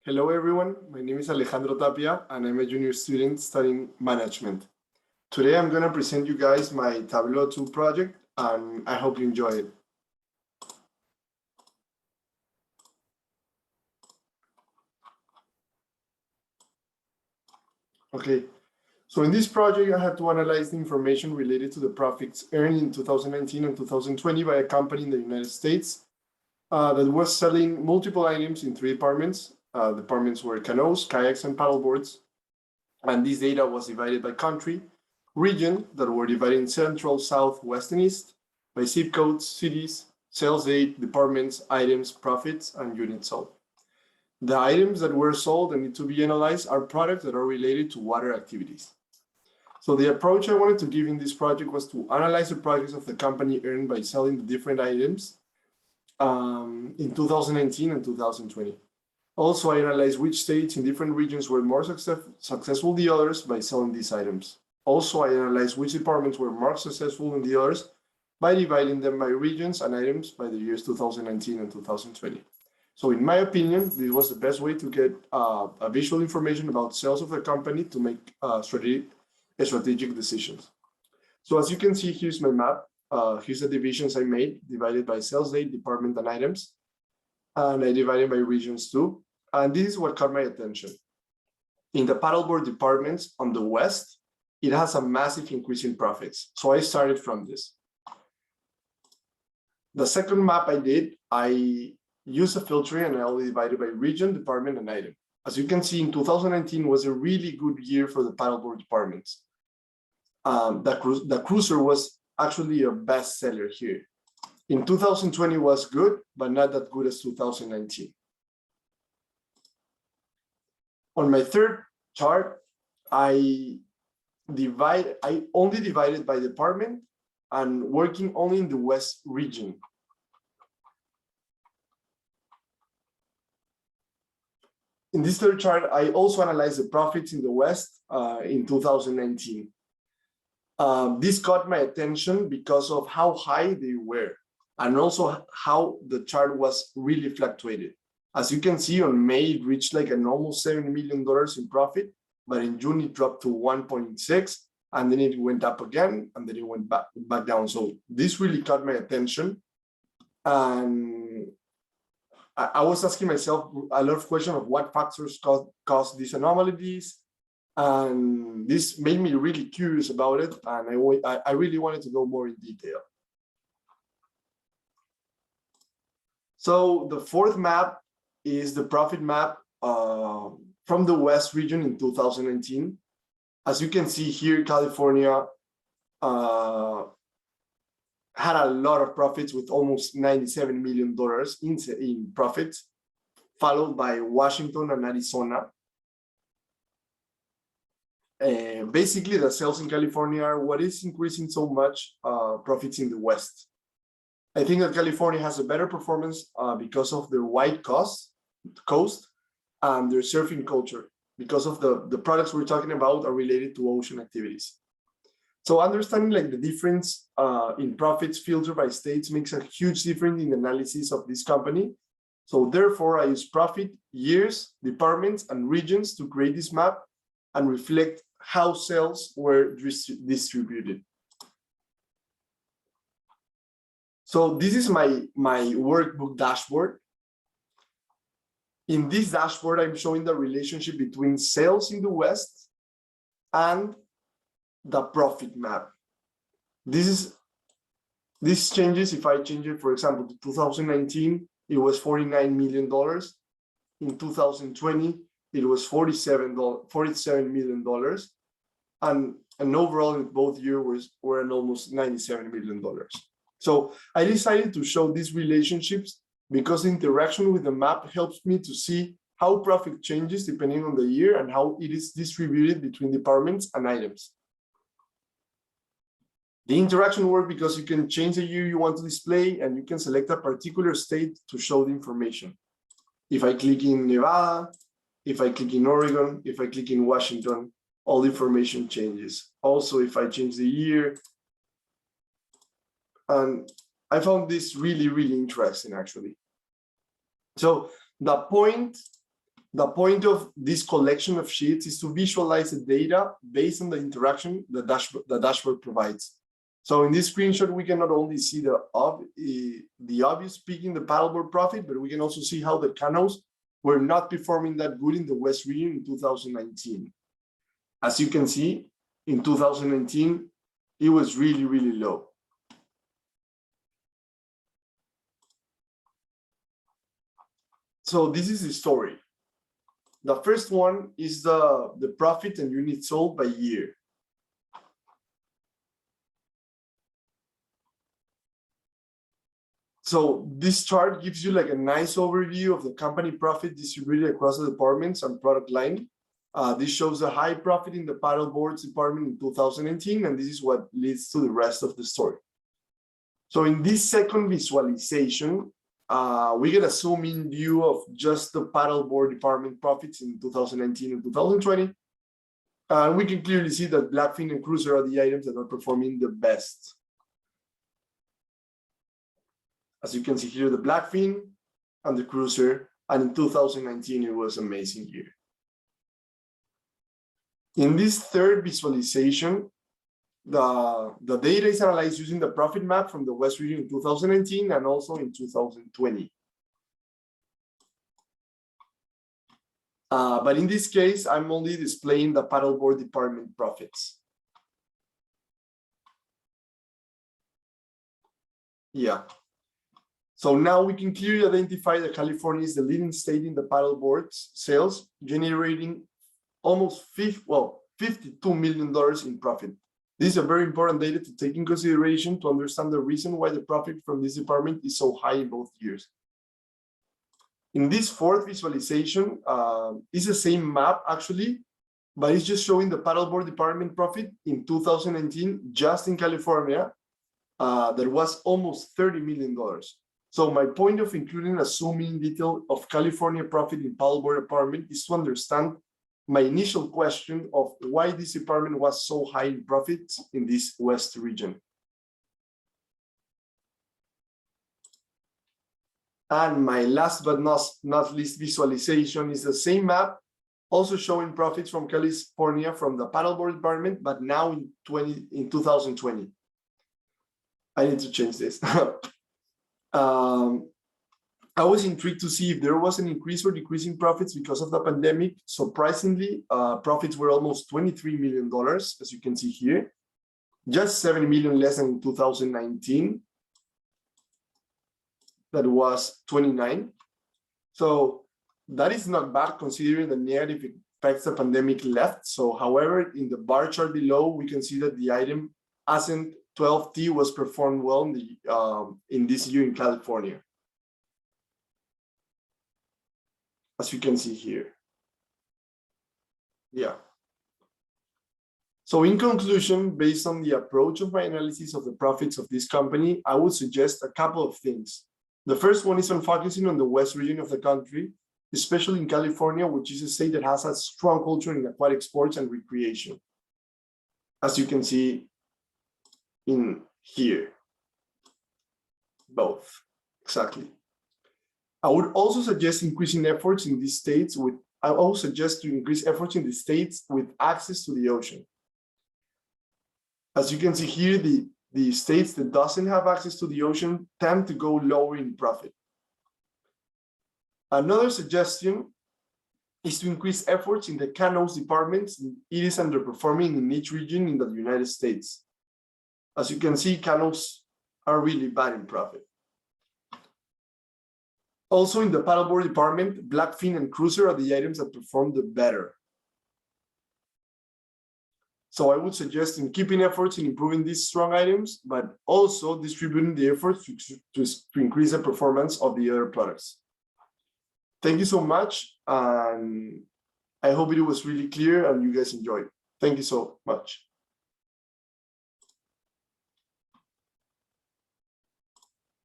Hello everyone, my name is Alejandro Tapia and I'm a junior student studying management. Today I'm going to present you guys my Tableau 2 project and I hope you enjoy it. Okay, so in this project I had to analyze the information related to the profits earned in 2019 and 2020 by a company in the United States that was selling multiple items in three departments. Departments were canoes, kayaks, and paddleboards. And this data was divided by country, region that were divided in central, south, west, and east, by zip codes, cities, sales date, departments, items, profits, and units sold. The items that were sold and need to be analyzed are products that are related to water activities. So the approach I wanted to give in this project was to analyze the profits of the company earned by selling the different items in 2019 and 2020. Also, I analyzed which states in different regions were more successful than the others by selling these items. Also, I analyzed which departments were more successful than the others by dividing them by regions and items by the years 2019 and 2020. So in my opinion, this was the best way to get a visual information about sales of the company to make strategic decisions. So as you can see, here's my map. Here's the divisions I made, divided by sales date, department, and items. And I divided by regions too. And this is what caught my attention. In the paddleboard departments on the west, it has a massive increase in profits. So I started from this. The second map I did, I used a filter and I only divided by region, department, and item. As you can see, in 2019 was a really good year for the paddleboard departments. The cruiser was actually a bestseller here. In 2020 was good, but not that good as 2019. On my third chart, I only divided by department and working only in the West region. In this third chart, I also analyzed the profits in the West in 2019. This caught my attention because of how high they were and also how the chart was really fluctuated. As you can see, on May, it reached like an almost $7 million in profit, but in June, it dropped to 1.6, and then it went up again, and then it went back down. So this really caught my attention. And I was asking myself a lot of questions of what factors cause these anomalies. And this made me really curious about it. And I really wanted to go more in detail. So the fourth map is the profit map from the West region in 2019. As you can see here, California had a lot of profits with almost $97 million in profits, followed by Washington and Arizona. Basically, the sales in California are what is increasing so much profits in the West. I think that California has a better performance because of their wide coast and their surfing culture, because of the products we're talking about are related to ocean activities. So understanding like the difference in profits filtered by states makes a huge difference in the analysis of this company. So therefore, I use profit, years, departments, and regions to create this map and reflect how sales were distributed. So this is my workbook dashboard. In this dashboard, I'm showing the relationship between sales in the West and the profit map. This changes if I change it, for example, to 2019, it was $49 million. In 2020, it was $47 million. And overall, in both years, were an almost $97 million. So I decided to show these relationships because the interaction with the map helps me to see how profit changes depending on the year and how it is distributed between departments and items. The interaction works because you can change the year you want to display and you can select a particular state to show the information. If I click in Nevada, if I click in Oregon, if I click in Washington, all the information changes. Also, if I change the year, and I found this really, really interesting, actually. So the point The point of this collection of sheets is to visualize the data based on the interaction the dashboard provides. So in this screenshot, we can not only see the obvious peak in the paddleboard profit, but we can also see how the canoes were not performing that good in the West region in 2019. As you can see, in 2019, it was really, really low. So this is the story. The first one is the profit and units sold by year. So this chart gives you like a nice overview of the company profit distributed across the departments and product line. This shows a high profit in the paddleboards department in 2019, and this is what leads to the rest of the story. So in this second visualization, we get a zoom-in view of just the paddleboard department profits in 2019 and 2020. And we can clearly see that Blackfin and Cruiser are the items that are performing the best. As you can see here, the Blackfin and the Cruiser, and in 2019, it was an amazing year. In this third visualization, the data is analyzed using the profit map from the West region in 2019 and also in 2020. But in this case, I'm only displaying the paddleboard department profits. Yeah. So now we can clearly identify that California is the leading state in the paddleboard sales, generating almost $52 million in profit. This is a very important data to take in consideration to understand the reason why the profit from this department is so high in both years. In this fourth visualization, it's the same map actually, but it's just showing the paddleboard department profit in 2019, just in California, that was almost $30 million. So my point of including a zoom-in detail of California profit in paddleboard department is to understand my initial question of why this department was so high in profits in this West region. And my last but not least visualization is the same map, also showing profits from California from the paddleboard department, but now in 2020. I need to change this. I was intrigued to see if there was an increase or decrease in profits because of the pandemic. Surprisingly, profits were almost $23 million, as you can see here, just 7 million less than in 2019. That was 29. So that is not bad considering the negative effects the pandemic left. So however, in the bar chart below, we can see that the item Ascent 12T was performed well in this year in California. As you can see here. Yeah. So in conclusion, based on the approach of my analysis of the profits of this company, I would suggest a couple of things. The first one is on focusing on the West region of the country, especially in California, which is a state that has a strong culture in aquatic sports and recreation. As you can see in here, both, exactly. I would also suggest increasing efforts in these states with, I also suggest to increase efforts in the states with access to the ocean. As you can see here, the states that doesn't have access to the ocean tend to go lower in profit. Another suggestion is to increase efforts in the canoes departments. It is underperforming in each region in the United States. As you can see, canoes are really bad in profit. Also in the paddleboard department, Blackfin and Cruiser are the items that perform the better. So I would suggest in keeping efforts in improving these strong items, but also distributing the efforts to increase the performance of the other products. Thank you so much. And I hope it was really clear and you guys enjoyed. Thank you so much.